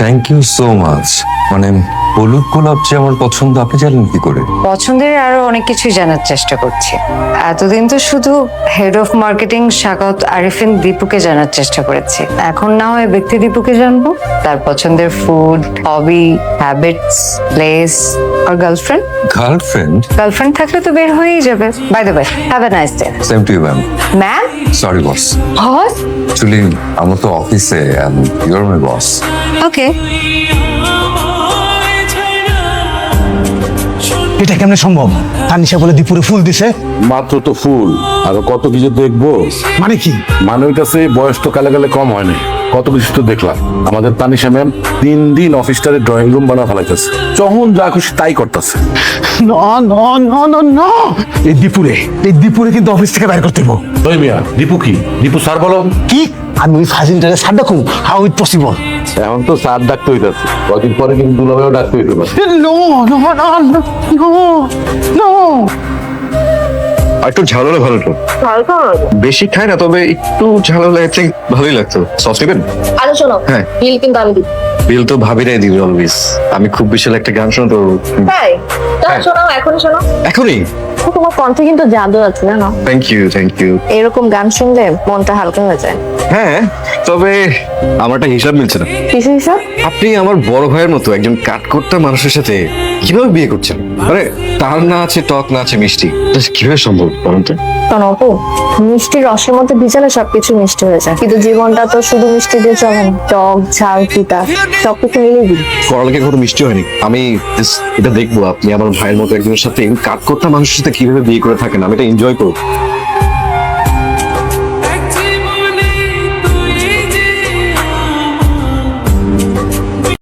Thank you so much. মানে হলুদ গোলাপ যে আমার পছন্দ, আপনি জানেন কি করে? পছন্দের আরো অনেক কিছুই জানার চেষ্টা করছি। এতদিন তো শুধু head of marketing Shakat Arifin দীপুকে জানার চেষ্টা করেছি, এখন না হয় ব্যক্তি দীপুকে জানবো, তার পছন্দের ফুড, হবি, হ্যাবিটস, প্লেস আর গার্লফ্রেন্ড। গার্লফ্রেন্ড? গার্লফ্রেন্ড থাকলে তো বের হয়েই যাবে। By the way, have a nice day. Same to you ma'am. Ma'am? Sorry boss. Boss? Actually আমরা তো অফিসে এন্ড ইউ আর মাই বস। ওকে। এটা কেমনে সম্ভব? তানিশা বলে দীপুরে ফুল দিছে। মাত্র তো ফুল, আর কত কিছু দেখবো। মানে কি? মানুষের কাছে বয়স তো কালে কালে কম হয় না, কত কিছু তো দেখলাম। আমাদের তানিশা ম্যাম 3 দিন অফিসটারে ড্রয়িং রুম বানা ফেলাইতেছে, যখন যা খুশি তাই করতেছে। না না না না না, এই দীপুরে কিন্তু অফিস থেকে বাইর করতে হইব। ওই মিয়া, দীপু কি? দীপু স্যার বলো। কি? আমি ওই ফাজিলটারে সার ডাকুম? How it possible? এখন তো স্যার ডাকতে হইতেছে, কদিন পরে কিন্তু দুলাভাইও ডাকতে হইতে পারে। নো নো না নো নো। আর একটু ঝাল হলে ভালো তো। বেশি খাই না, তবে একটু ঝাল হলে আই থিঙ্ক ভালোই লাগতো। সস নেবেন? আরে শোনো, হ্যাঁ। বিল কিন্তু আমি দিব। বিল তো ভাবিরাই দিবি অলওয়েজ। আমি খুব বেশি একটা গান শোনো তো। তাই? তাহলে শোনো, এখন শোনো। এখনই? তোমার কণ্ঠে কিন্তু জাদু আছে, জানো? Thank you thank you. এরকম গান শুনলে মনটা হালকা হয়ে যায়। হ্যাঁ, তবে আমার একটা হিসাব মিলছে না। কিছু হিসাব? আপনি আমার বড় ভাইয়ের মতো একজন কাঠখোট্টা মানুষের সাথে কিভাবে বিয়ে করছেন? আরে তার না আছে টক, না আছে মিষ্টি, এটা কিভাবে সম্ভব বলুন তো? শোনো অপু, মিষ্টি রসের মধ্যে ভিজালে সবকিছু মিষ্টি হয়ে যায়, কিন্তু জীবনটা তো শুধু মিষ্টি দিয়ে চলে না। টক, ঝাল, তিতা সবকিছু মিলিয়ে দিই। পড়ালেখা কোনো মিষ্টি হয়নি। আমি just এটা দেখবো আপনি আমার ভাইয়ের মতো একজনের সাথে কাঠখোট্টা মানুষের সাথে কিভাবে বিয়ে করে থাকেন, আমি এটা এনজয় করবো।